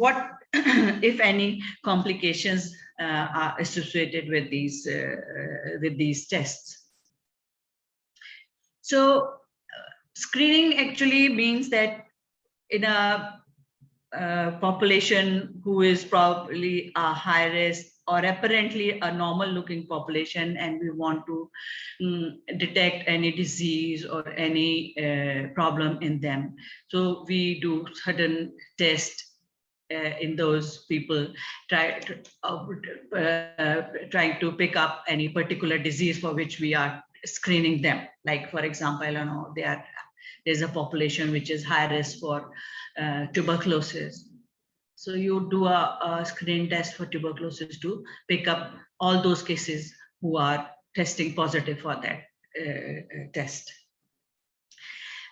what, if any, complications are associated with these tests. So screening actually means that in a population who is probably a high risk or apparently a normal looking population, and we want to detect any disease or any problem in them. So we do certain tests in those people, trying to pick up any particular disease for which we are screening them. Like, for example, I don't know, there's a population which is high risk for tuberculosis. So you do a screen test for tuberculosis to pick up all those cases who are testing positive for that test.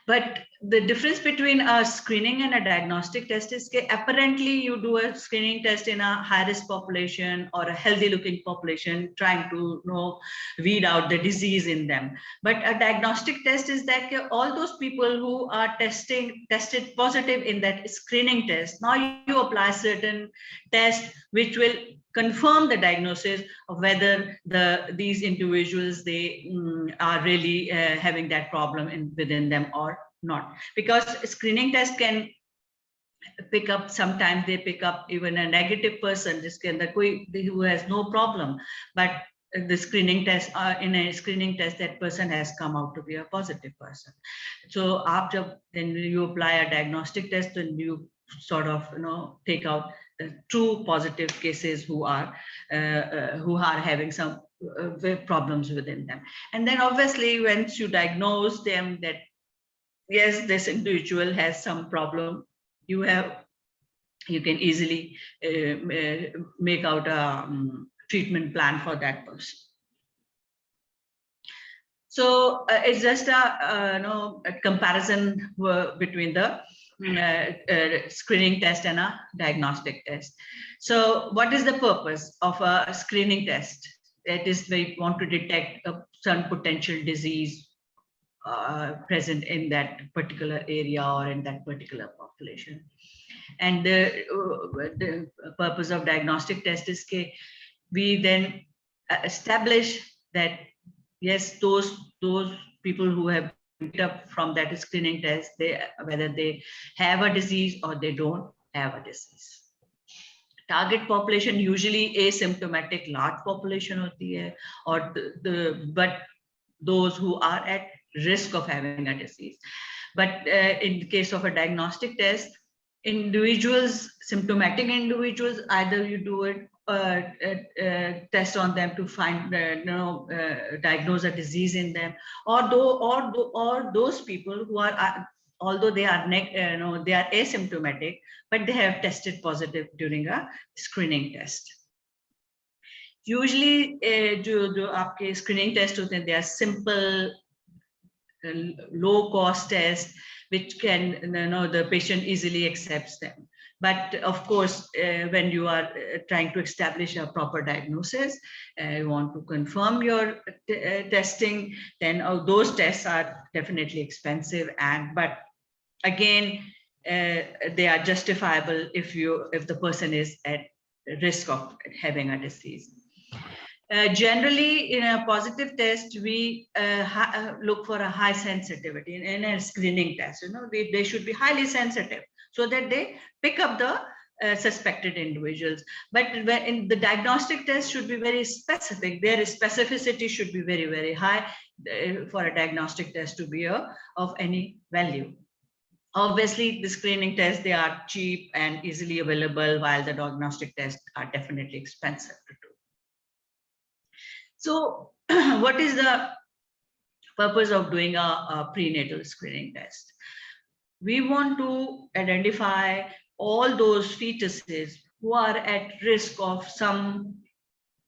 But the difference between a screening and a diagnostic test is that apparently you do a screening test in a high-risk population or a healthy-looking population, trying to weed out the disease in them. But a diagnostic test is that all those people who are tested positive in that screening test, now you apply certain tests which will confirm the diagnosis of whether these individuals, they are really having that problem within them or not. Because screening test can pick up, sometimes they pick up even a negative person, who has no problem, but the screening test, in a screening test, that person has come out to be a positive person. So after then you apply a diagnostic test, and you sort of take out the true positive cases who are having some problems within them. And then obviously once you diagnose them that yes, this individual has some problem, you can easily make out a treatment plan for that person. So it's just a comparison between the screening test and a diagnostic test. So what is the purpose of a screening test? That is, we want to detect some potential disease present in that particular area or in that particular population. And the purpose of diagnostic test is that we then establish that yes, those people who have picked up from that screening test, whether they have a disease or they don't have a disease. Target population usually asymptomatic large population होती है, or but those who are at risk of having a disease. But in the case of a diagnostic test, symptomatic individuals, either you do it test on them to find diagnose a disease in them, or those people who are although they are they are asymptomatic, but they have tested positive during a screening test. Usually जो आपके screening test होते हैं, they are simple, low cost tests which can the patient easily accepts them. But of course, when you are trying to establish a proper diagnosis, you want to confirm your testing, then those tests are definitely expensive. But again, they are justifiable if the person is at risk of having a disease. Generally, in a positive test, we look for a high sensitivity in a screening test. They should be highly sensitive so that they pick up the suspected individuals. But in the diagnostic test should be very specific. Their specificity should be very, very high for a diagnostic test to be of any value. Obviously, the screening tests, they are cheap and easily available, while the diagnostic tests are definitely expensive to do. So what is the purpose of doing a prenatal screening test? We want to identify all those fetuses who are at risk of some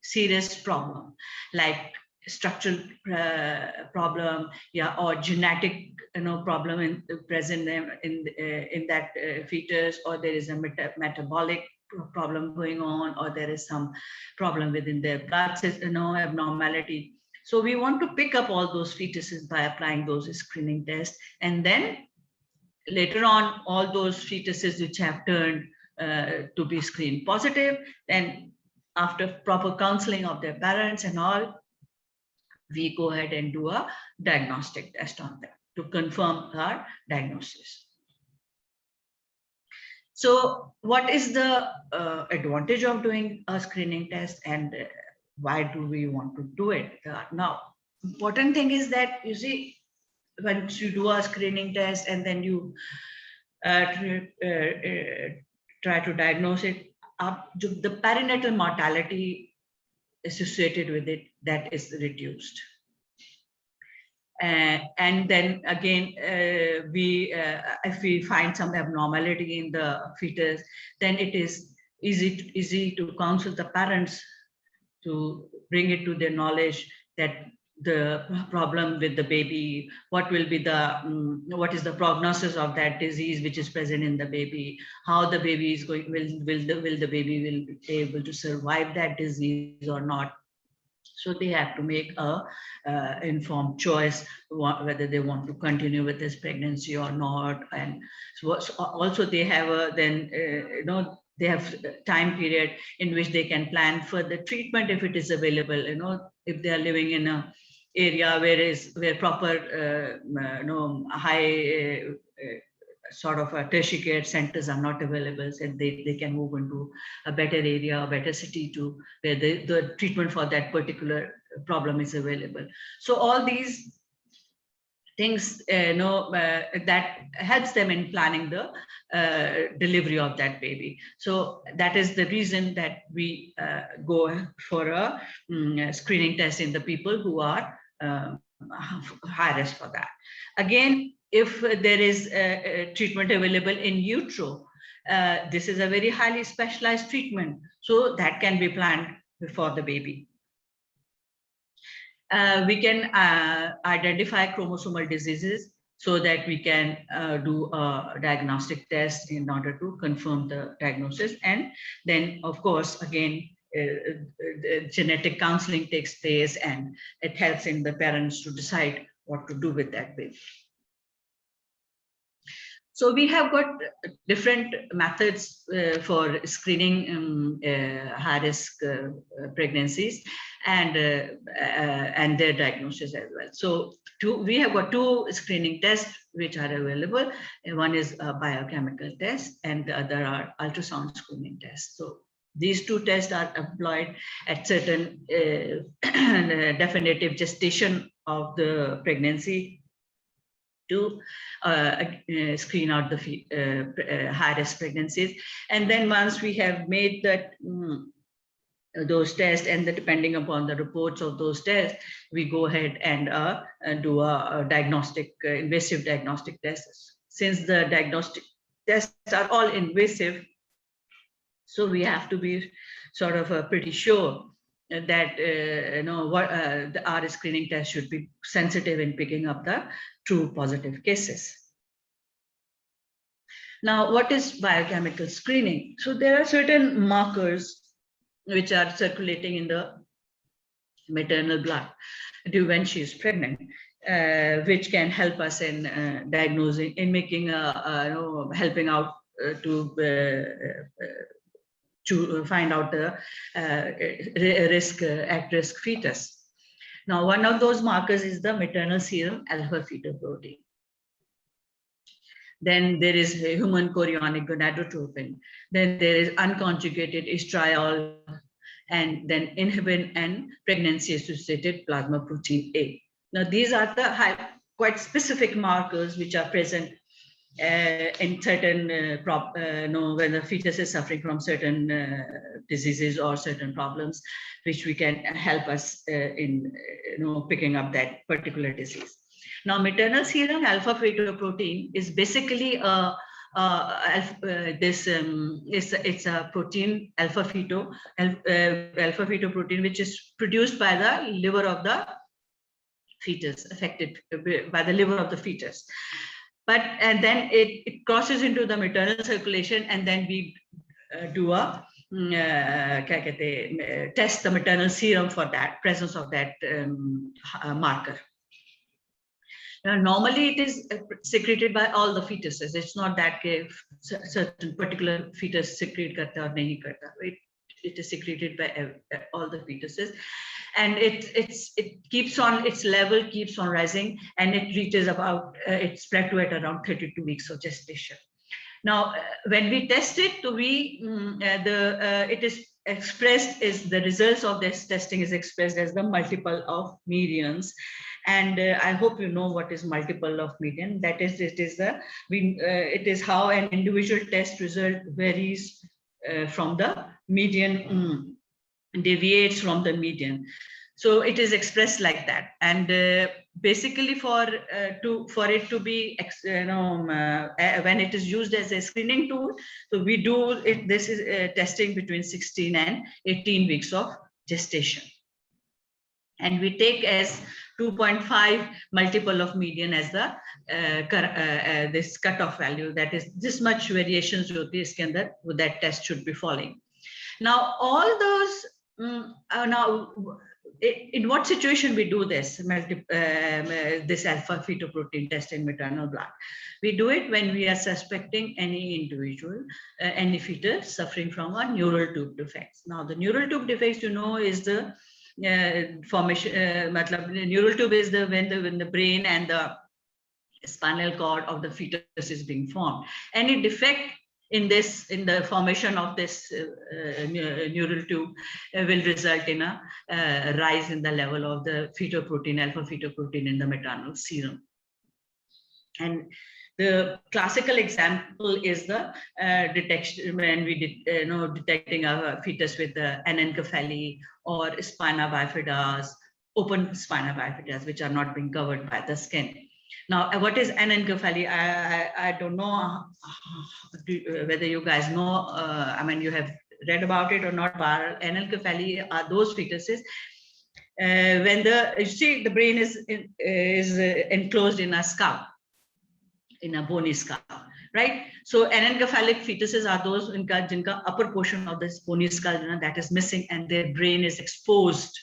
serious problem, like structural problem, or genetic problem present in that fetus, or there is a metabolic problem going on, or there is some problem within their blood system, abnormality. So we want to pick up all those fetuses by applying those screening tests, and then later on, all those fetuses which have turned to be screened positive. Then after proper counseling of their parents and all, we go ahead and do a diagnostic test on them to confirm our diagnosis. So what is the advantage of doing a screening test, and why do we want to do it? Now, important thing is that, you see, once you do a screening test and then you try to diagnose it, the perinatal mortality associated with it, that is reduced. And then again, if we find some abnormality in the fetus, then it is easy to counsel the parents to bring it to their knowledge that the problem with the baby, what is the prognosis of that disease which is present in the baby, how the baby is going, will the baby will be able to survive that disease or not. So they have to make a informed choice whether they want to continue with this pregnancy or not. And so also they have they have time period in which they can plan for the treatment if it is available. If they are living in a area where proper high sort of tertiary care centers are not available, and they can move into a better area, a better city where the treatment for that particular problem is available. So all these things that helps them in planning the delivery of that baby. So that is the reason that we go for a screening test in the people who are high risk for that. Again, if there is a treatment available in utero, this is a very highly specialized treatment, so that can be planned before the baby. We can identify chromosomal diseases so that we can do a diagnostic test in order to confirm the diagnosis. And then, of course, again, genetic counseling takes place, and it helps in the parents to decide what to do with that baby. So we have got different methods for screening high-risk pregnancies and their diagnosis as well. So we have got two screening tests which are available. One is a biochemical test, and the other are ultrasound screening tests. So these two tests are employed at certain definitive gestation of the pregnancy to screen out the high-risk pregnancies. And then once we have made that those tests, and depending upon the reports of those tests, we go ahead and do a diagnostic, invasive diagnostic tests. Since the diagnostic tests are all invasive, so we have to be sort of pretty sure that our screening test should be sensitive in picking up the true positive cases. Now, what is biochemical screening? So there are certain markers which are circulating in the maternal blood when she is pregnant, which can help us in diagnosing, in making, helping out to find out the at-risk fetus. Now, one of those markers is the maternal serum alpha-fetoprotein. Then there is human chorionic gonadotropin. Then there is unconjugated estriol, and then inhibin and pregnancy-associated plasma protein A. Now, these are the quite specific markers which are present in certain when the fetus is suffering from certain diseases or certain problems, which we can help us in picking up that particular disease. Now, maternal serum alpha-fetoprotein is basically it's a protein alpha-fetoprotein which is produced by the liver of the fetus, affected by the liver of the fetus. And then it crosses into the maternal circulation, and then we do a test the maternal serum for that presence of that marker. Normally, it is secreted by all the fetuses. It's not that certain particular fetus secrete karta or nahi karta. It is secreted by all the fetuses, and it keeps on, its level keeps on rising, and it reaches about it's plateau at around 32 weeks of gestation. Now, when we test it, it is expressed, is the results of this testing is expressed as the multiple of medians. And I hope you know what is multiple of median. That is, it is how an individual test result varies from the median, deviates from the median. So it is expressed like that. And basically, for it to be, when it is used as a screening tool, so we do it. This is testing between 16 and 18 weeks of gestation, and we take as 2.5 multiple of median as the this cutoff value. That is, this much variations that test should be following. Now, all those in what situation we do this this alpha fetoprotein test in maternal blood? We do it when we are suspecting any individual, any fetus suffering from a neural tube defects. Now, the neural tube defects, is the formation. Neural tube is when the brain and the spinal cord of the fetus is being formed. Any defect in the formation of this neural tube will result in a rise in the level of the fetoprotein, alpha fetoprotein in the maternal serum. And the classical example is the detection when we detecting a fetus with the anencephaly or spina bifida, open spina bifida, which are not being covered by the skin. Now, what is anencephaly? I don't know whether you guys know. You have read about it or not. But anencephaly are those fetuses when the brain is enclosed in a skull, in a bony skull, right? So anencephalic fetuses are those jinka upper portion of this bony skull that is missing, and their brain is exposed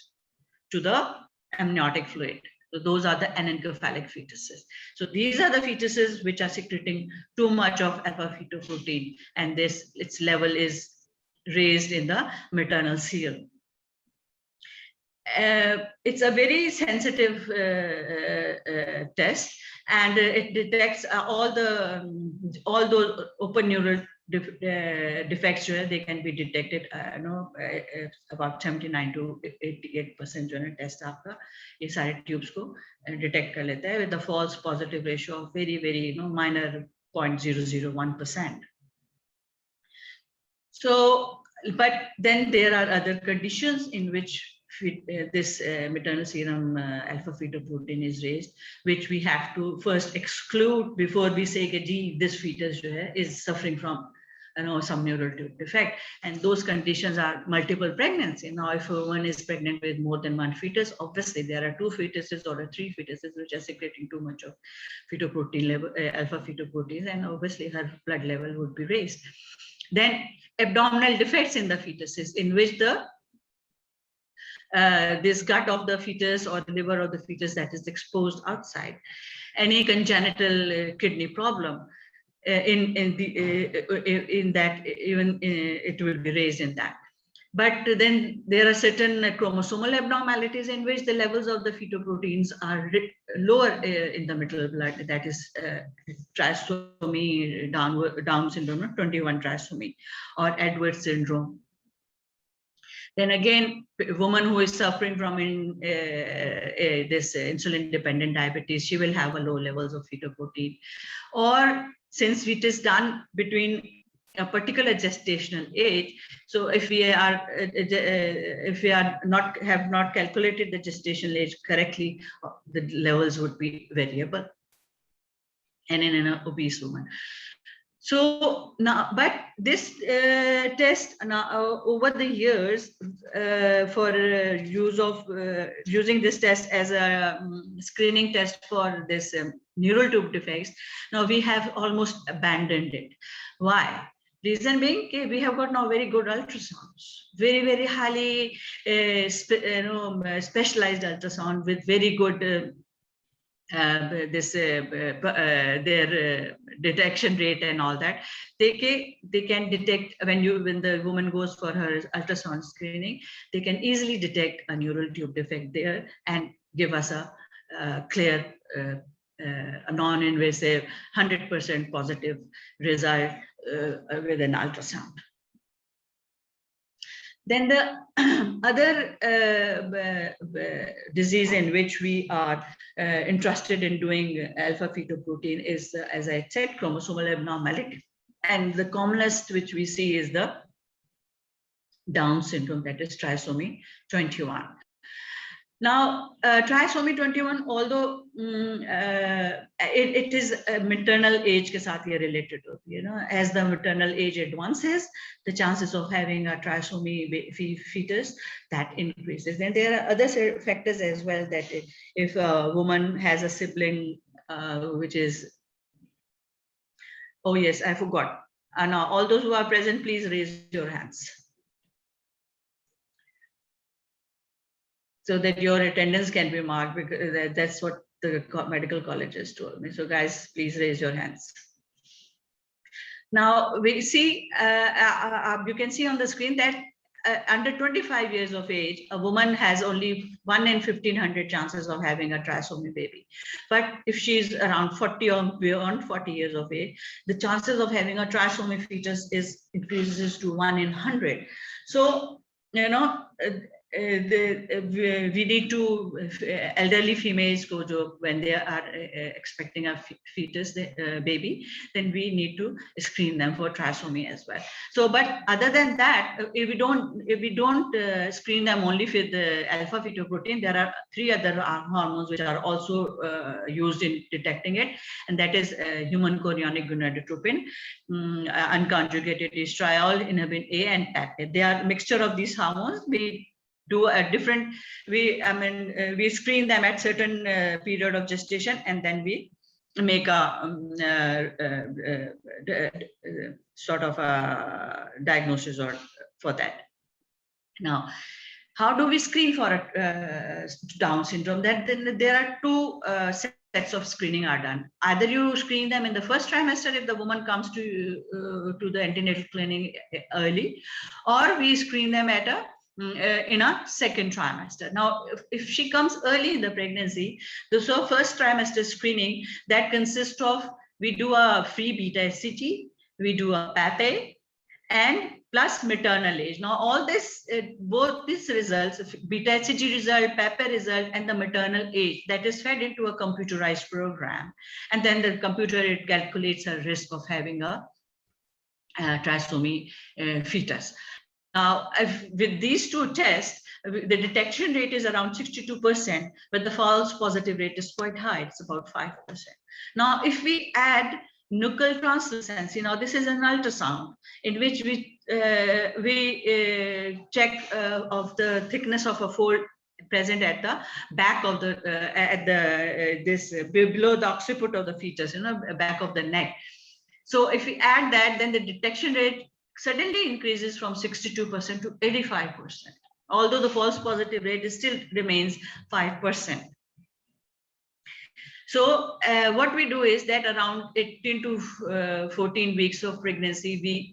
to the amniotic fluid. So those are the anencephalic fetuses. So these are the fetuses which are secreting too much of alpha fetoprotein, and its level is raised in the maternal serum. It's a very sensitive test, and it detects all those open neural defects where they can be detected. About 79 to 88% test आपका ये सारे tubes को detect कर लेता है with a false positive ratio of very, very minor 0.001%. So, but then there are other conditions in which this maternal serum alpha fetoprotein is raised, which we have to first exclude before we say that this fetus is suffering from some neural tube defect. And those conditions are multiple pregnancy. Now, if a woman is pregnant with more than one fetus, obviously there are 2 fetuses or 3 fetuses which are secreting too much of fetoprotein level, alpha fetoproteins, and obviously her blood level would be raised. Then abdominal defects in the fetuses, in which this gut of the fetus or the liver of the fetus that is exposed outside, any congenital kidney problem, in that even it will be raised in that. But then there are certain chromosomal abnormalities in which the levels of the fetoproteins are lower in the maternal blood. That is trisomy, Down syndrome, 21 trisomy, or Edwards syndrome. Then again, a woman who is suffering from this insulin-dependent diabetes, she will have a low levels of fetoprotein. Or since it is done between a particular gestational age, so if we have not calculated the gestational age correctly, the levels would be variable, and in an obese woman. So now, but this test now over the years for use of using this test as a screening test for this neural tube defects, now we have almost abandoned it. Why? Reason being, we have got now very good ultrasounds, very, very highly specialized ultrasound with very good their detection rate and all that, they can detect when the woman goes for her ultrasound screening, they can easily detect a neural tube defect there and give us a clear, a non-invasive 100% positive result with an ultrasound. Then the other disease in which we are interested in doing alpha-fetoprotein is, as I said, chromosomal abnormality. And the commonest which we see is the Down syndrome, that is trisomy 21. Now, trisomy 21, although it is a maternal age ke saath ye related, as the maternal age advances, the chances of having a trisomy fetus that increases. And there are other factors as well, that if a woman has a sibling which is, oh yes, I forgot. Now, all those who are present, please raise your hands, so that your attendance can be marked, because that's what the medical colleges told me. So guys, please raise your hands. Now we see, you can see on the screen that under 25 years of age, a woman has only 1 in 1500 chances of having a trisomy baby. But if she's around 40 or beyond 40 years of age, the chances of having a trisomy fetus increases to 1 in 100. So, we need to, elderly females when they are expecting a fetus, baby, then we need to screen them for trisomy as well. So, but other than that, if we don't screen them only with the alpha-fetoprotein, there are 3 other hormones which are also used in detecting it, and that is human chorionic gonadotropin, unconjugated estriol, inhibin A, and PAP. They are a mixture of these hormones. We do a different, we screen them at certain period of gestation, and then we make a sort of a diagnosis for that. Now, how do we screen for Down syndrome? Then there are 2 sets of screening are done. Either you screen them in the first trimester if the woman comes to the antenatal clinic early, or we screen them at in a second trimester. Now, if she comes early in the pregnancy, the first trimester screening that consists of, we do a free beta HCG, we do a PAP, and plus maternal age. Now, all this, both these results, beta HCG result, PAP result, and the maternal age, that is fed into a computerized program, and then the computer, it calculates a risk of having a trisomy fetus. Now, with these 2 tests, the detection rate is around 62%, but the false positive rate is quite high. It's about 5%. Now, if we add nuchal translucency, now this is an ultrasound in which we check of the thickness of a fold present at the back of the below the occiput of the fetus, back of the neck. So if we add that, then the detection rate suddenly increases from 62% to 85%, although the false positive rate still remains 5%. So what we do is that around 18 to 14 weeks of pregnancy, we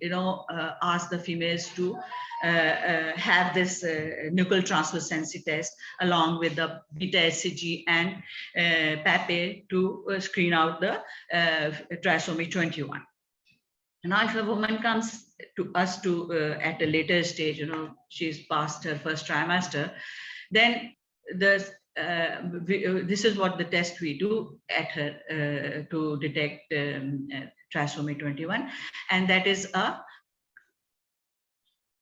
ask the females to have this nuchal translucency test along with the beta HCG and PAP to screen out the trisomy 21. Now, if a woman comes to us at a later stage, she's past her first trimester, then this is what the test we do at her to detect trisomy 21, and that is a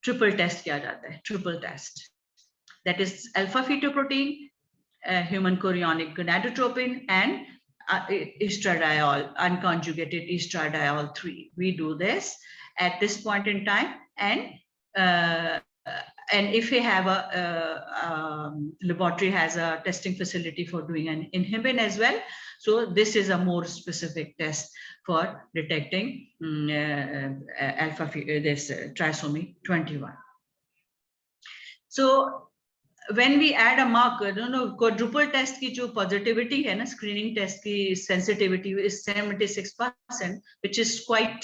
triple test. Triple test. That is alpha-fetoprotein, human chorionic gonadotropin, and estradiol, unconjugated estradiol 3. We do this at this point in time, and if we have a laboratory has a testing facility for doing an inhibin as well, so this is a more specific test for detecting trisomy 21. So when we add a marker, quadruple test की जो positivity है ना, screening test की sensitivity is 76%, which is quite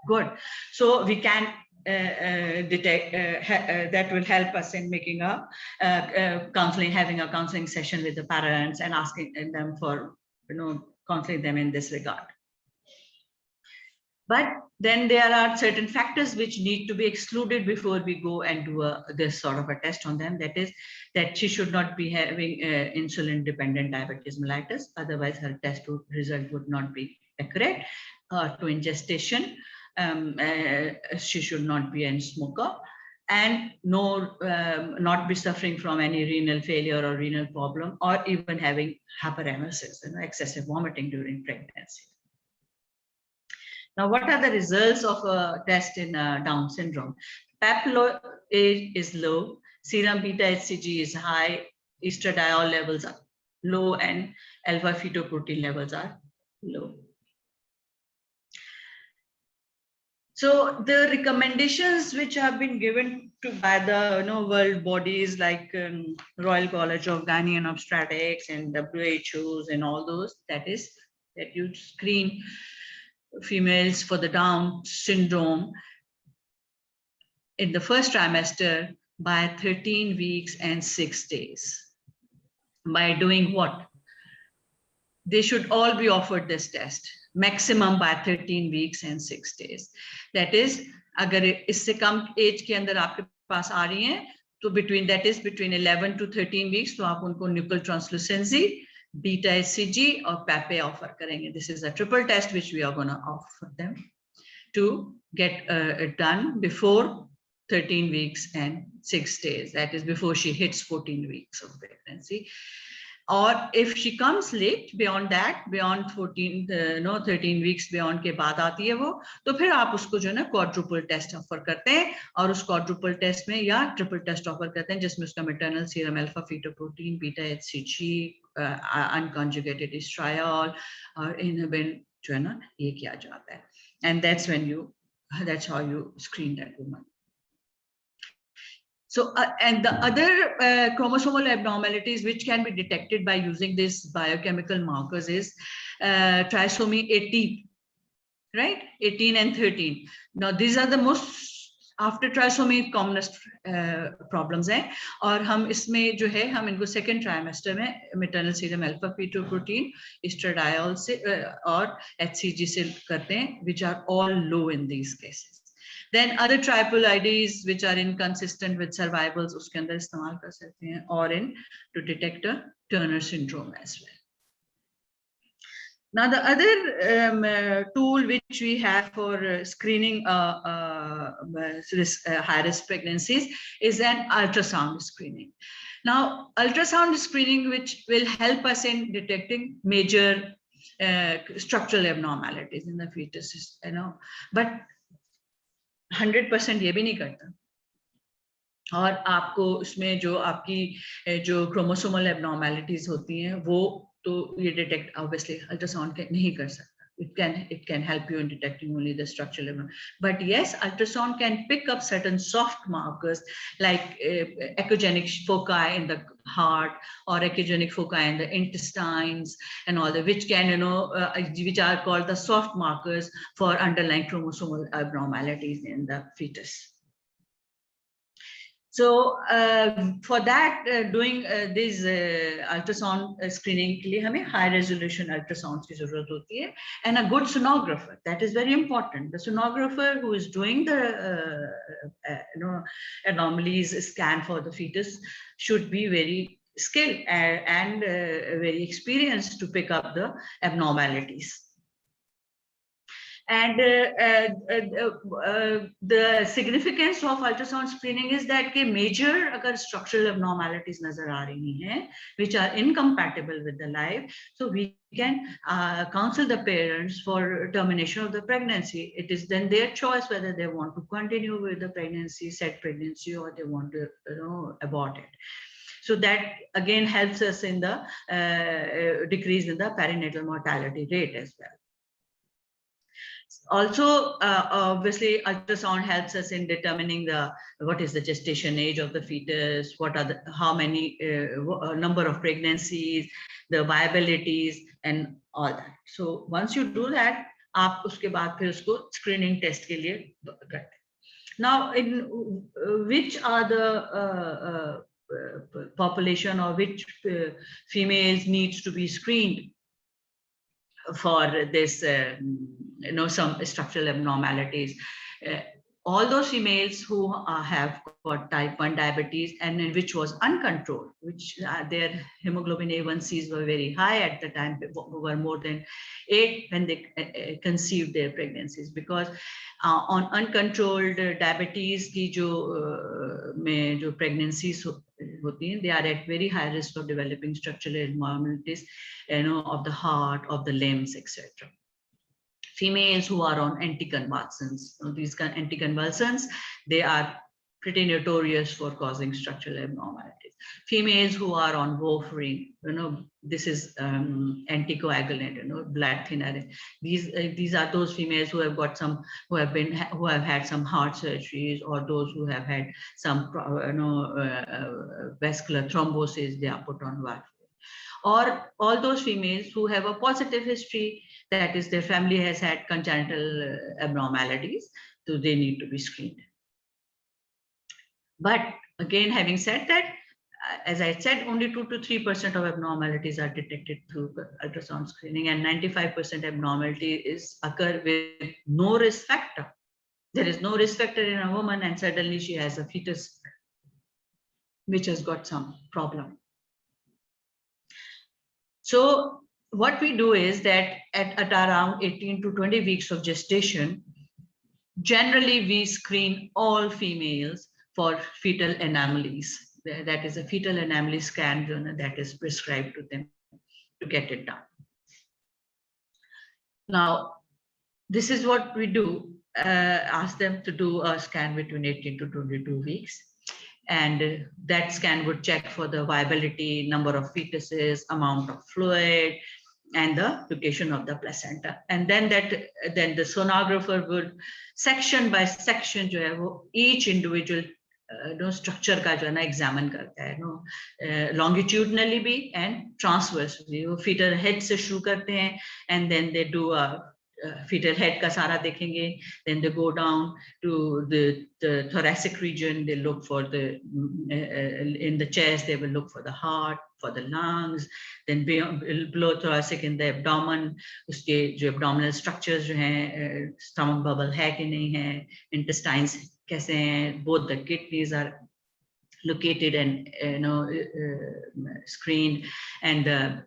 good. So we can detect that will help us in making a counseling, having a counseling session with the parents and asking them for counseling them in this regard. But then there are certain factors which need to be excluded before we go and do this sort of a test on them. That is, that she should not be having insulin-dependent diabetes mellitus. Otherwise, her test result would not be accurate. To ingestation, she should not be a smoker, and not be suffering from any renal failure or renal problem, or even having hyperemesis, excessive vomiting during pregnancy. Now, what are the results of a test in Down syndrome? PAP is low, serum beta HCG is high, estradiol levels are low, and alpha fetoprotein levels are low. So the recommendations which have been given by the world bodies like Royal College of Gynae and Obstetrics and WHOs and all those, that is that you screen females for the Down syndrome in the first trimester by 13 weeks and 6 days. By doing what? They should all be offered this test, maximum by 13 weeks and 6 days. That is, अगर इससे कम as के अंदर आपके पास आ रही हैं, तो between 11 to 13 weeks, तो आप उनको नुकल translucency, beta HCG or PAPE offer करेंगे. This is a triple test which we are going to offer them to get it done before 13 weeks and 6 days. That is before she hits 14 weeks of pregnancy. Or if she comes late, beyond that, beyond 13 weeks beyond के बाद आती है वो, तो फिर आप उसको जो है ना quadruple test offer करते हैं, और उस quadruple test में या triple test offer करते हैं जिसमें उसका maternal serum alpha fetoprotein, beta HCG, unconjugated estriol और inhibin जो है ना ये किया जाता है. And that's how you screen that woman. So, and the other chromosomal abnormalities which can be detected by using these biochemical markers is trisomy 18, right? 18 and 13. Now, these are the most after trisomy commonest problems हैं, और हम इसमें जो है हम इनको second trimester में maternal serum alpha fetoprotein, estradiol से और HCG से करते हैं, which are all low in these cases. Then other triple IDs which are inconsistent with survivals उसके अंदर इस्तेमाल कर सकते हैं, or in to detect a Turner syndrome as well. Now the other tool which we have for screening high-risk pregnancies is an ultrasound screening. Now ultrasound screening which will help us in detecting major structural abnormalities in the fetus, but 100% ये भी नहीं करता, और आपको उसमें जो आपकी जो chromosomal abnormalities होती हैं वो तो ये detect obviously ultrasound नहीं कर सकता. It can help you in detecting only the structural abnormalities. But yes, ultrasound can pick up certain soft markers like echogenic foci in the heart or echogenic foci in the intestines and all that, which can which are called the soft markers for underlying chromosomal abnormalities in the fetus. So for that, doing this ultrasound screening के लिए हमें high resolution ultrasounds की ज़रूरत होती है, and a good sonographer. That is very important. The sonographer who is doing the anomalies scan for the fetus should be very skilled and very experienced to pick up the abnormalities. And the significance of ultrasound screening is that के major अगर structural abnormalities नजर आ रही हैं, which are incompatible with the life, so we can counsel the parents for termination of the pregnancy. It is then their choice whether they want to continue with the pregnancy, said pregnancy, or they want to abort it. So that again helps us in the decrease in the perinatal mortality rate as well. Also, obviously, ultrasound helps us in determining what is the gestation age of the fetus, what are how many number of pregnancies, the viabilities, and all that. So once you do that, आप उसके बाद फिर उसको screening test के लिए करते हैं. Now, in which are the population or which females needs to be screened for this, some structural abnormalities? All those females who have got type 1 diabetes and which was uncontrolled, which their hemoglobin A1Cs were very high at the time, were more than 8 when they conceived their pregnancies, because on uncontrolled diabetes की जो pregnancies होती हैं, they are at very high risk of developing structural abnormalities, of the heart, of the limbs, etc. Females who are on anticonvulsants, these anticonvulsants, they are pretty notorious for causing structural abnormalities. Females who are on warfarin, this is anticoagulant, blood thinner. These are those females who have got who have had some heart surgeries, or those who have had some vascular thrombosis. They are put on warfarin. Or all those females who have a positive history, that is, their family has had congenital abnormalities, so they need to be screened. But again, having said that, as I said, only 2 to 3% of abnormalities are detected through ultrasound screening, and 95% abnormalities occur with no risk factor. There is no risk factor in a woman, and suddenly she has a fetus which has got some problem. So what we do is that at around 18 to 20 weeks of gestation, generally we screen all females for fetal anomalies. That is a fetal anomaly scan that is prescribed to them to get it done. Now, this is what we do. Ask them to do a scan between 18 to 22 weeks. And that scan would check for the viability, number of fetuses, amount of fluid, and the location of the placenta. And then the sonographer would section by section each individual structure का examine करता है, longitudinally भी and transversely. वो fetal head से शुरू करते हैं, and then they do a fetal head का सारा देखेंगे. Then they go down to the thoracic region. They look for in the chest, they will look for the heart, for the lungs. Then below thoracic, in the abdomen, उसके जो abdominal structures जो हैं, stomach bubble है कि नहीं है, intestines कैसे हैं, both the kidneys are located and screened, and the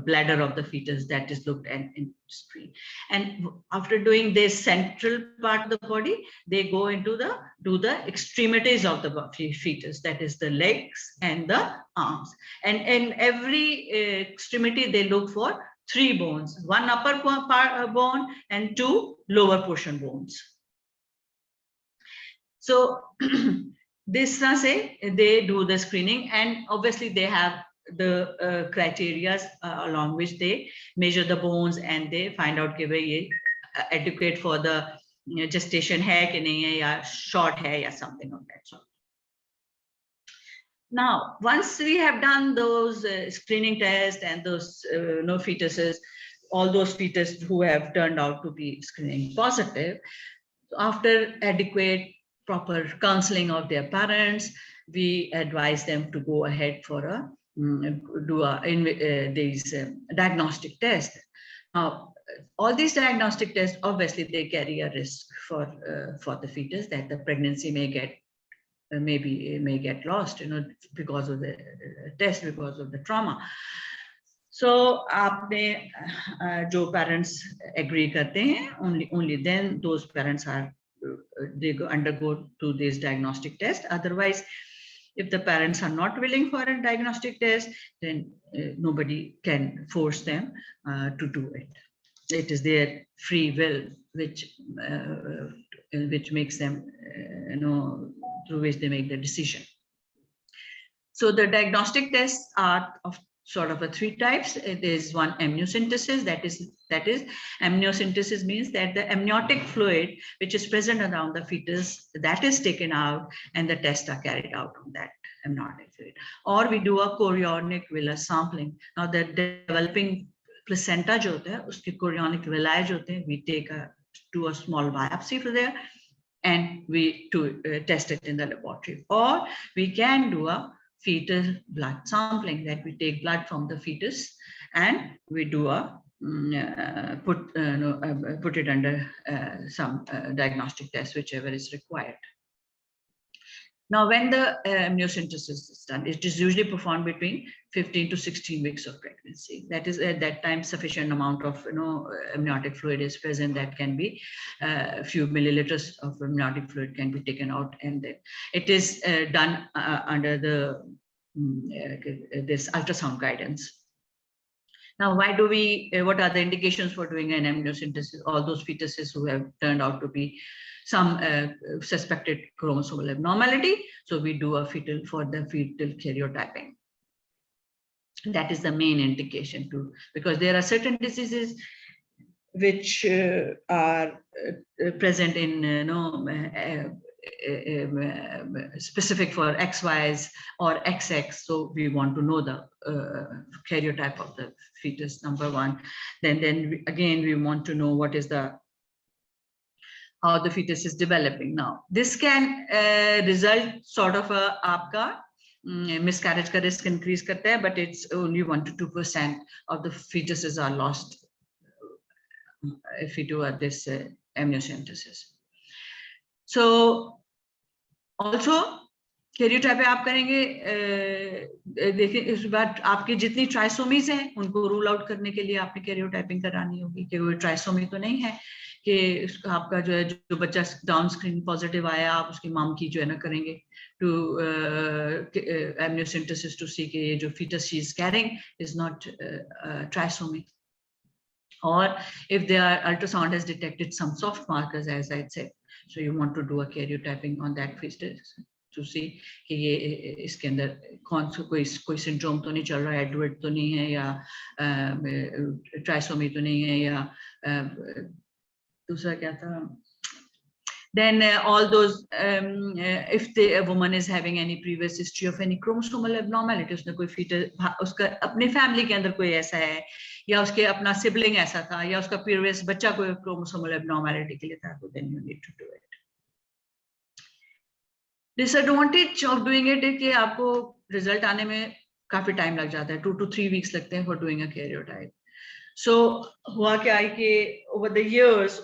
bladder of the fetus, that is looked at and screened. And after doing this central part of the body, they go into the extremities of the fetus, that is the legs and the arms. And in every extremity, they look for 3 bones, 1 upper bone and 2 lower portion bones. So this say they do the screening, and obviously they have the criteria along which they measure the bones, and they find out कि भाई ये adequate for the gestation है कि नहीं है, या short है, या something of that sort. Now, once we have done those screening tests and those fetuses, all those fetuses who have turned out to be screening positive, after adequate proper counseling of their parents, we advise them to go ahead for these diagnostic tests. Now, all these diagnostic tests, obviously, they carry a risk for the fetus, that the pregnancy may get lost, because of the test, because of the trauma. So, आपने जो parents agree करते हैं, only then those parents they undergo to this diagnostic test. Otherwise, if the parents are not willing for a diagnostic test, then nobody can force them to do it. It is their free will which makes them, through which they make the decision. So the diagnostic tests are of sort of a three types. There is one amniocentesis. That is amniocentesis means that the amniotic fluid which is present around the fetus, that is taken out and the tests are carried out on that amniotic fluid. Or we do a chorionic villus sampling. Now the developing placenta jo hota hai, uske chorionic villi jo hote hain, we do a small biopsy for there and we test it in the laboratory. Or we can do a fetal blood sampling, that we take blood from the fetus and we do a put it under some diagnostic test, whichever is required. Now, when the amniocentesis is done, it is usually performed between 15 to 16 weeks of pregnancy. That is, at that time, sufficient amount of amniotic fluid is present that can be a few milliliters of amniotic fluid can be taken out, and then it is done under the this ultrasound guidance. Now, why do we? What are the indications for doing an amniocentesis? All those fetuses who have turned out to be some suspected chromosomal abnormality. So we do a fetal for the fetal karyotyping. That is the main indication too, because there are certain diseases which are present in specific for XYs or XX. So we want to know the karyotype of the fetus, number one. Then again, we want to know what is the how the fetus is developing. Now, this can result sort of a miscarriage ka risk increase karta hai, but it's only 1 to 2% of the fetuses are lost if we do this amniocentesis. So, also karyotype आप करेंगे, देखिए इस बार आपकी जितनी ट्राइसोमीज हैं उनको rule out करने के लिए आपने karyotyping करानी होगी कि वो ट्राइसोमी तो नहीं है कि आपका जो है जो बच्चा डाउन स्क्रीन पॉजिटिव आया, आप उसकी मॉम की जो है ना करेंगे टू amniocentesis to see कि ये जो fetus she is carrying is not trisomy. Or if their ultrasound has detected some soft markers, as I said, so you want to do a karyotyping on that fetus to see कि ये इसके अंदर कौन सा कोई syndrome तो नहीं चल रहा है, Edward तो नहीं है या trisomy तो नहीं है या दूसरा क्या था. Then all those if a woman is having any previous history of any chromosomal abnormality, उसने कोई fetus उसका अपने family के अंदर कोई ऐसा है या उसके अपना sibling ऐसा था या उसका previous बच्चा कोई chromosomal abnormality के लिए था, तो then you need to do it. Disadvantage of doing it है कि आपको result आने में काफी time लग जाता है, 2 to 3 weeks लगते हैं for doing a karyotype. So हुआ क्या है कि over the years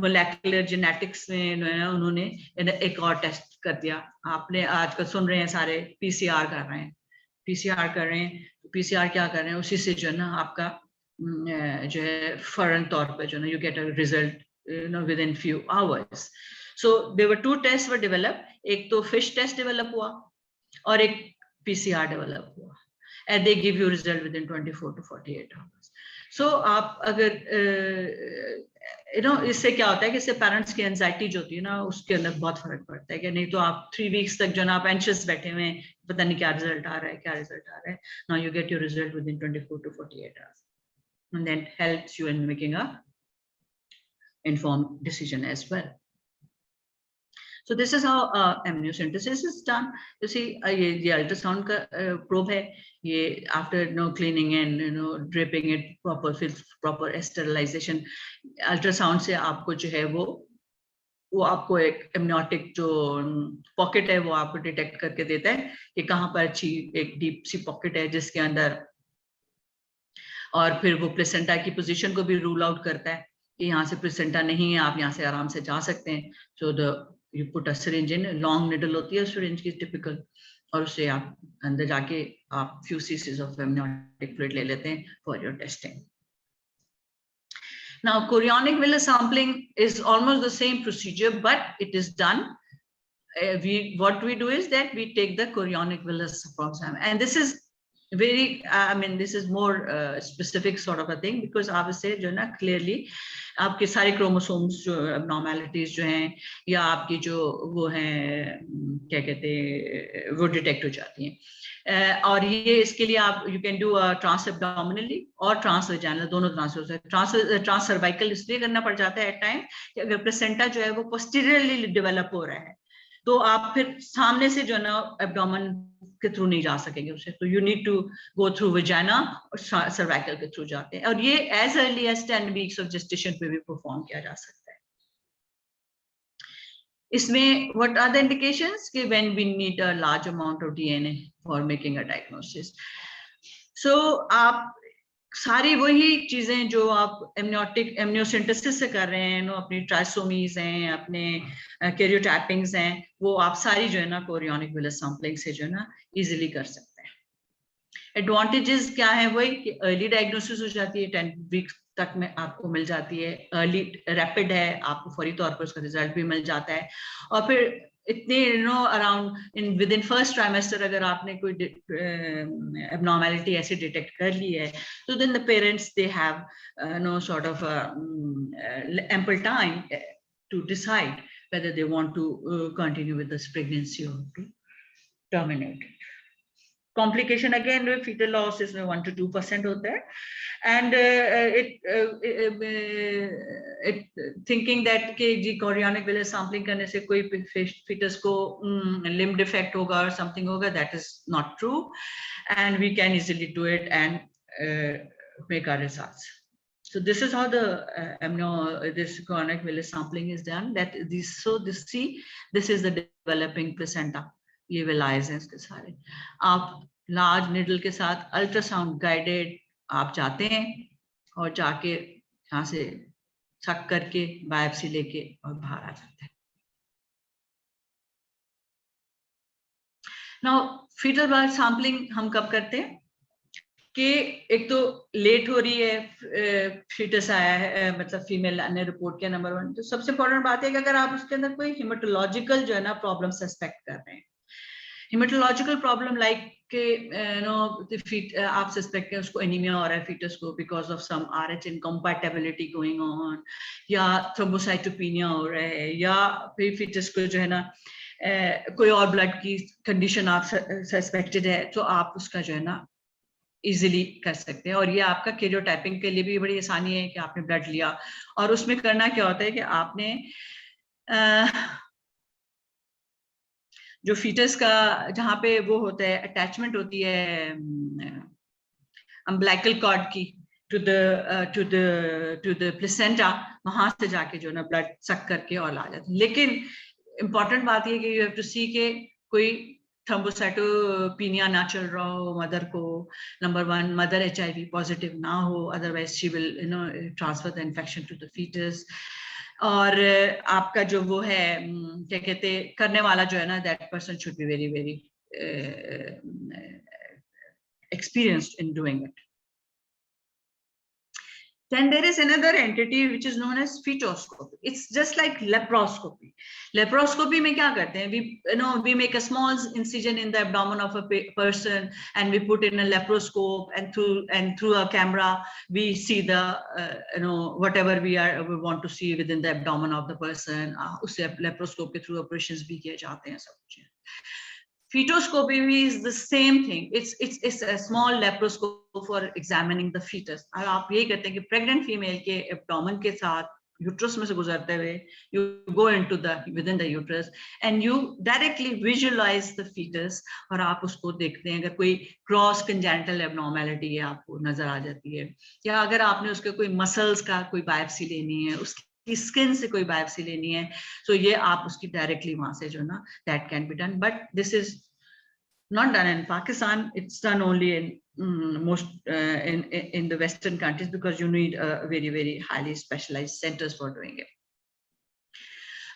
molecular genetics में उन्होंने एक और टेस्ट कर दिया. आपने आजकल सुन रहे हैं सारे PCR कर रहे हैं, PCR कर रहे हैं. PCR क्या कर रहे हैं, उसी से जो है ना आपका जो है फौरन तौर पे जो है you get a result within few hours. So there were 2 tests were developed. एक तो fish test develop हुआ और एक PCR develop हुआ. And they give you result within 24 to 48 hours. So आप अगर इससे क्या होता है कि इससे पेरेंट्स की एंजाइटी जो होती है ना उसके अंदर बहुत फर्क पड़ता है कि नहीं तो आप 3 weeks तक जो ना आप एंशियस बैठे हुए हैं, पता नहीं क्या रिजल्ट आ रहा है, क्या रिजल्ट आ रहा है. Now you get your result within 24 to 48 hours, and that helps you in making a informed decision as well. So this is how amniocentesis is done. You see, ये ultrasound का probe है. ये after cleaning and dripping it proper sterilization. Ultrasound से आपको जो है वो आपको एक amniotic जो pocket है वो आपको detect करके देता है कि कहाँ पर अच्छी एक deep सी pocket है जिसके अंदर, और फिर वो placenta की position को भी rule out करता है कि यहाँ से placenta नहीं है, आप यहाँ से आराम से जा सकते हैं. So you put a syringe in, long needle होती है syringe की typical, और उससे आप अंदर जाके आप few cc's of amniotic fluid ले लेते हैं for your testing. Now chorionic villus sampling is almost the same procedure, but it is done. What we do is that we take the chorionic villus from, and this is very, I mean, this is more specific sort of a thing, because आप इससे जो ना clearly आपके सारे chromosomes जो abnormalities जो हैं, या आपकी जो वो हैं क्या कहते हैं, वो detect हो जाती हैं. और ये इसके लिए आप you can do transabdominally और transvaginal, दोनों तरह से हो सकता है. Transcervical इसलिए करना पड़ जाता है at time कि अगर placenta जो है वो posteriorly develop हो रहा है, तो आप फिर सामने से जो है ना एब्डोमेन के थ्रू नहीं जा सकेंगे उसे, तो you need to go through vagina और सर्वाइकल के थ्रू जाते हैं, और ये as early as 10 weeks of gestation पे भी परफॉर्म किया जा सकता है. इसमें व्हाट आर द इंडिकेशंस कि when we need a large amount of DNA for making a diagnosis. So आप सारी वही चीजें जो आप एमनियोसिंथेसिस से कर रहे हैं, नो अपनी ट्राइसोमीज हैं, अपने कैरियोटाइपिंग्स हैं, वो आप सारी जो है ना कोरियोनिक विलस सैंपलिंग से जो है ना इजीली कर सकते हैं. एडवांटेजेस क्या है, वही कि अर्ली डायग्नोसिस हो जाती है, 10 वीक तक में आपको मिल जाती है, अर्ली रैपिड है, आपको फौरी तौर पर उसका रिजल्ट भी मिल जाता है. और फिर इतने around with in first trimester अगर आपने कोई एबनॉर्मेलिटी ऐसे डिटेक्ट कर ली है, तो then the parents they have no sort of ample time to decide whether they want to continue with this pregnancy or to terminate it. Complication again with fetal loss is 1 to 2% होता है, and it thinking that कि जी chorionic villus sampling करने से कोई fetus को limb defect होगा or something होगा, that is not true, and we can easily do it and make our results. So this is how the this chorionic villus sampling is done. That this is the developing placenta. ये विलाइज हैं इसके सारे. आप large needle के साथ ultrasound guided आप जाते हैं और जाके यहाँ से छक करके बायोप्सी लेके और बाहर आ जाते हैं. नाउ फीटल ब्लड सैंपलिंग हम कब करते हैं कि एक तो लेट हो रही है, फीटस आया है, मतलब फीमेल ने रिपोर्ट किया, नंबर 1. तो सबसे इंपॉर्टेंट बात है कि अगर आप उसके अंदर कोई हिमेटोलॉजिकल जो है ना प्रॉब्लम सस्पेक्ट कर रहे हैं, hematological problem like आप सस्पेक्ट करें उसको एनीमिया हो रहा है फीटस को because of some RH incompatibility going on, या थ्रोम्बोसाइटोपेनिया हो रहा है, या फिर फीटस को जो है ना कोई और ब्लड की कंडीशन आप सस्पेक्टेड है, तो आप उसका जो है ना इजीली कर सकते हैं. और ये आपका कैरियोटाइपिंग के लिए भी बड़ी आसानी है कि आपने ब्लड लिया, और उसमें करना क्या होता है कि आपने जो फीटस का जहाँ पे वो होता है अटैचमेंट होती है अम्बिलिकल कॉर्ड की टू द प्लेसेंटा, वहां से जाके जो ना ब्लड सक करके और ला जाते हैं. लेकिन इम्पॉर्टेंट बात ये कि यू हैव टू सी के कोई थ्रोम्बोसाइटोपेनिया ना चल रहा हो मदर को, नंबर 1, मदर HIV पॉजिटिव ना हो, otherwise she will transfer the infection to the foetus. और आपका जो वो है क्या कहते करने वाला जो है ना, that person should be very very experienced in doing it. Then there is another entity which is known as fetoscopy. It's just like laparoscopy. Laparoscopy में क्या करते हैं, we make a small incision in the abdomen of a person and we put in a laparoscope, and through a camera we see the whatever we want to see within the abdomen of the person. उससे laparoscope के through operations भी किए जाते हैं सब कुछ. Fetoscopy is the same thing. It's a small laparoscope for examining the fetus. और आप यही कहते हैं कि pregnant female के abdomen के साथ uterus में से गुजरते हुए you go into within the uterus and you directly visualize the fetus, और आप उसको देखते हैं. अगर कोई cross congenital abnormality है आपको नजर आ जाती है, या अगर आपने उसके कोई muscles का कोई biopsy लेनी है, उसकी स्किन से कोई बायोप्सी लेनी है, तो ये आप उसकी डायरेक्टली वहां से जो ना that can be done. But this is not done in Pakistan. It's done only in most in the western countries because you need very very highly specialized centers for doing it.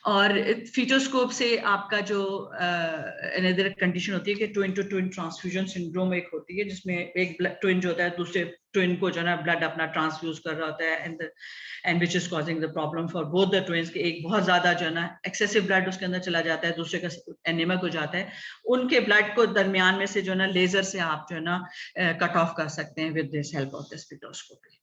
और फीटोस्कोप से आपका जो another condition होती है कि twin to twin transfusion syndrome एक होती है, जिसमें एक ट्विन जो होता है दूसरे ट्विन को जो है ब्लड अपना ट्रांसफ्यूज कर रहा होता है, and which is causing the problem for both the twins, कि एक बहुत ज्यादा जो है ना एक्सेसिव ब्लड उसके अंदर चला जाता है, दूसरे का एनीमिक हो जाता है। उनके ब्लड को दरमियान में से जो है ना लेजर से आप जो है ना कट ऑफ कर सकते हैं with this help of this fetoscopy.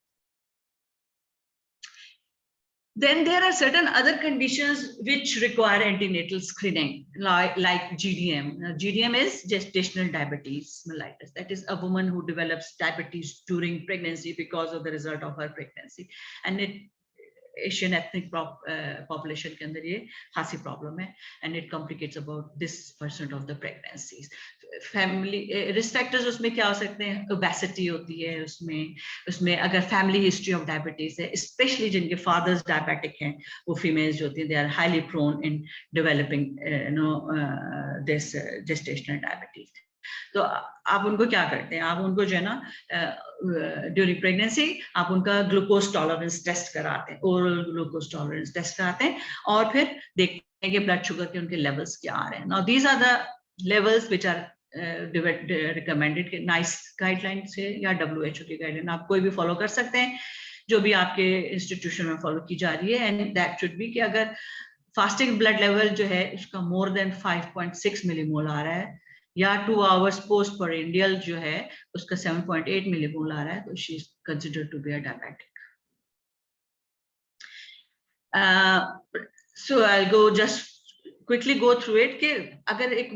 Then there are certain other conditions which require antenatal screening, like GDM. Now, GDM is gestational diabetes mellitus. That is a woman who develops diabetes during pregnancy because of the result of her pregnancy. And it Asian ethnic population के अंदर ये खासी problem है, and it complicates about this % of the pregnancies. Family risk factors उसमें क्या हो सकते हैं? Obesity होती है उसमें अगर family history of diabetes है, especially जिनके fathers diabetic हैं, वो females जो होती हैं, they are highly prone in developing this gestational diabetes. तो आप उनको क्या करते हैं? आप उनको जो है ना ड्यूरिंग प्रेगनेंसी आप उनका ग्लूकोज टॉलरेंस टेस्ट कराते हैं, ओरल ग्लूकोज टॉलरेंस टेस्ट कराते हैं, और फिर देखते हैं कि ब्लड शुगर के उनके लेवल्स क्या आ रहे हैं। Now these are the levels which are recommended NICE guideline से या WHO की गाइडलाइन आप कोई भी फॉलो कर सकते हैं, जो भी आपके इंस्टीट्यूशन में फॉलो की जा रही है। एंड दैट शुड बी कि अगर फास्टिंग ब्लड लेवल जो है उसका मोर देन 5.6 मिलीमोल आ रहा है, या 2 आवर्स पोस्ट पेरेंडियल जो है उसका 7.8 मिलीमोल आ रहा है, तो she is considered to be a diabetic. So I go just quickly go through it कि अगर एक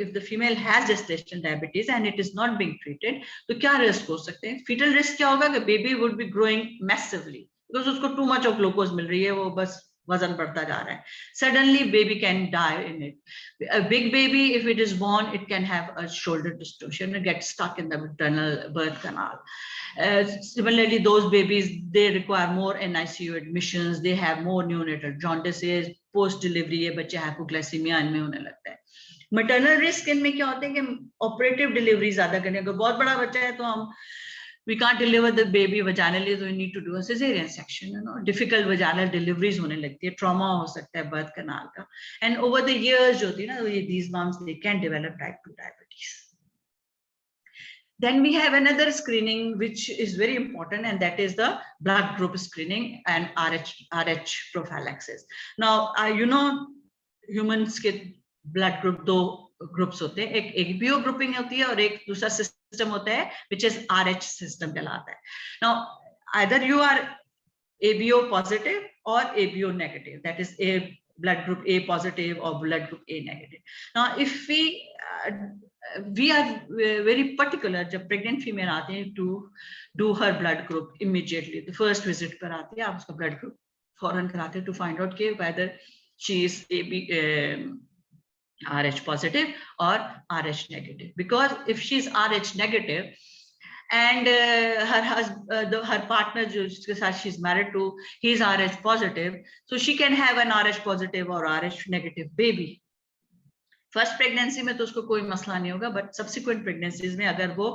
if the female has gestational diabetes and it is not being treated, तो क्या रिस्क हो सकते हैं? फीटल रिस्क क्या होगा कि baby would be growing massively because उसको टू मच ऑफ ग्लूकोज मिल रही है, वो बस वजन बढ़ता जा रहा है। Suddenly baby can die in it. A big baby, if it is born, it can have a shoulder distortion and get stuck in the maternal birth canal. Similarly, those babies, they require more NICU admissions, they have more neonatal jaundices, post delivery ये बच्चे hypoglycaemia इनमें होने लगता है। Maternal risk इनमें क्या होते हैं कि ऑपरेटिव डिलीवरी ज्यादा करने को, बहुत बड़ा बच्चा है तो हम we can't deliver the baby vaginally, so we need to do a cesarean section, you know, difficult vaginal deliveries होने लगती है, trauma हो सकता है birth canal का, and over the years जो होती है ना, these moms they can develop type 2 diabetes. Then we have another screening which is very important, and that is the blood group screening and RH prophylaxis. Now, you know, humans के blood group दो groups होते हैं, एक ABO grouping होती है और एक दूसरा system होता है which is RH system कहलाता है. Now, either you are ABO positive or ABO negative, that is a blood group A positive or blood group A negative. Now, if we are very particular, जब pregnant female आते हैं to do her blood group immediately, the first visit पर आती है, आप उसका blood group फौरन कराते हैं to find out कि whether she is RH positive or RH negative. Because if she is RH negative and her partner जिसके साथ she is married to, he is RH positive, so she can have an RH positive or RH negative baby. First pregnancy में तो उसको कोई मसला नहीं होगा, but subsequent pregnancies में अगर वो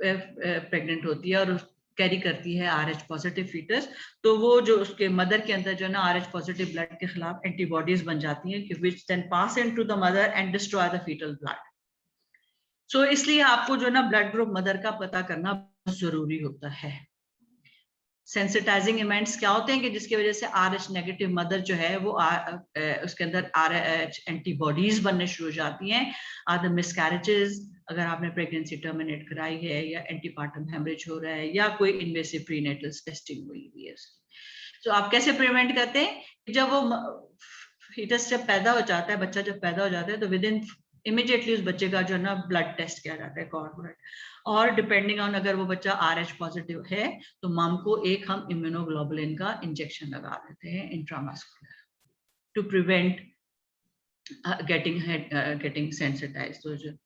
प्रेग्नेंट होती है और कैरी करती है RH पॉजिटिव फीटस, तो वो जो उसके मदर के अंदर जो है ना RH पॉजिटिव ब्लड के खिलाफ एंटीबॉडीज बन जाती हैं, which then pass into the mother and destroy the fetal blood. So इसलिए आपको जो है ना ब्लड ग्रुप मदर का पता करना बहुत जरूरी होता है. सेंसिटाइजिंग इवेंट्स क्या होते हैं कि जिसकी वजह से RH नेगेटिव मदर जो है वो उसके अंदर RH एंटीबॉडीज बनने शुरू हो जाती हैं. आर द मिसकैरेजेस, अगर आपने प्रेगनेंसी टर्मिनेट कराई है या एंटीपार्टम हेमरेज हो रहा है या कोई इन्वेसिव प्रीनेटल टेस्टिंग हुई हुई है. तो आप कैसे प्रिवेंट करते हैं? जब वो फीटस जब पैदा हो जाता है, बच्चा जब पैदा हो जाता है, तो विद इन इमीडिएटली उस बच्चे का जो है ना ब्लड टेस्ट किया जाता है, कॉर्ड ब्लड, और डिपेंडिंग ऑन अगर वो बच्चा RH पॉजिटिव है तो मम को एक हम इम्यूनोग्लोबुलिन का इंजेक्शन लगा देते हैं intramuscular to prevent getting sensitised.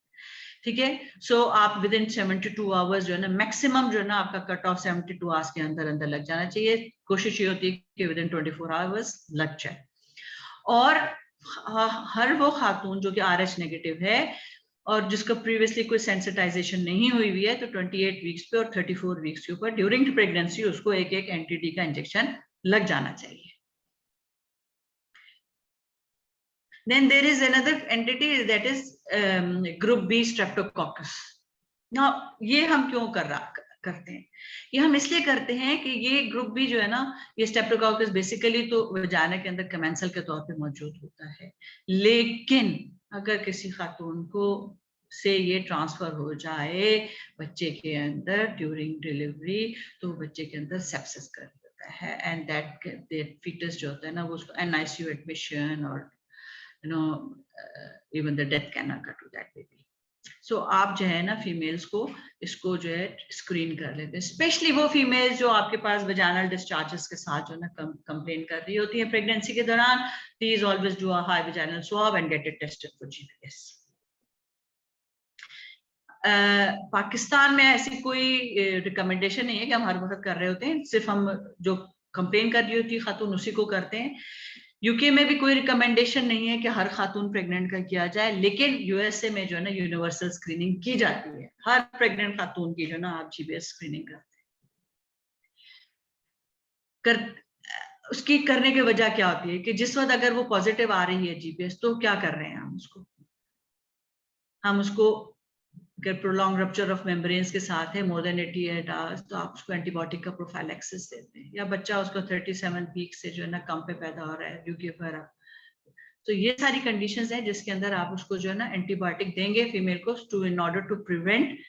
ठीक है. सो आप विद इन 72 आवर्स जो है ना, मैक्सिमम जो है ना आपका कट ऑफ 72 आवर्स के अंदर अंदर लग जाना चाहिए. कोशिश ये होती है कि विद इन 24 आवर्स लग जाए. और हर वो खातून जो कि RH नेगेटिव है और जिसका प्रीवियसली कोई सेंसिटाइजेशन नहीं हुई हुई है, तो 28 वीक्स पे और 34 वीक्स के ऊपर ड्यूरिंग प्रेगनेंसी उसको एक एंटी-डी का इंजेक्शन लग जाना चाहिए. Then there is another entity that is group B streptococcus. Now ये हम क्यों करते हैं? ये हम इसलिए करते हैं कि ये ग्रुप बी जो है ना, ये स्ट्रेप्टोकोकस बेसिकली तो वजाना के अंदर कमेंसल के तौर पे मौजूद होता है, लेकिन अगर किसी खातून को से ये ट्रांसफर हो जाए बच्चे के अंदर ड्यूरिंग डिलीवरी, तो बच्चे के अंदर सेप्सिस कर देता है, एंड दैट फीटस जो होता है ना, वो उसको एनआईसीयू एडमिशन और you know even the death can occur to that baby. So आप जो है ना फीमेल्स को इसको जो है स्क्रीन कर लेते हैं, स्पेशली वो फीमेल्स जो आपके पास वजाइनल डिस्चार्जेस के साथ जो है ना कंप्लेन कर रही होती है प्रेगनेंसी के दौरान. Please always do a high vaginal swab and get it tested for GPS. Pakistan में ऐसी कोई रिकमेंडेशन नहीं है कि हम हर वक्त कर रहे होते हैं, सिर्फ हम जो कंप्लेन कर रही होती है खातून उसी को करते हैं. यूके में भी कोई रिकमेंडेशन नहीं है कि हर खातून प्रेग्नेंट का किया जाए, लेकिन यूएसए में जो है ना यूनिवर्सल स्क्रीनिंग की जाती है. हर प्रेग्नेंट खातून की जो ना आप जीपीएस स्क्रीनिंग करते हैं. उसकी करने की वजह क्या होती है कि जिस वक्त अगर वो पॉजिटिव आ रही है जीपीएस, तो क्या कर रहे हैं हम उसको अगर प्रोलॉन्ग रप्चर ऑफ मेम्ब्रेन्स के साथ है मोर देन 88 आवर्स, तो आप उसको एंटीबायोटिक का प्रोफाइलैक्सिस देते हैं, या बच्चा उसको 37 वीक से जो है ना कम पे पैदा हो रहा है यूके. तो ये सारी कंडीशंस हैं जिसके अंदर आप उसको जो है ना एंटीबायोटिक देंगे फीमेल को to in order to prevent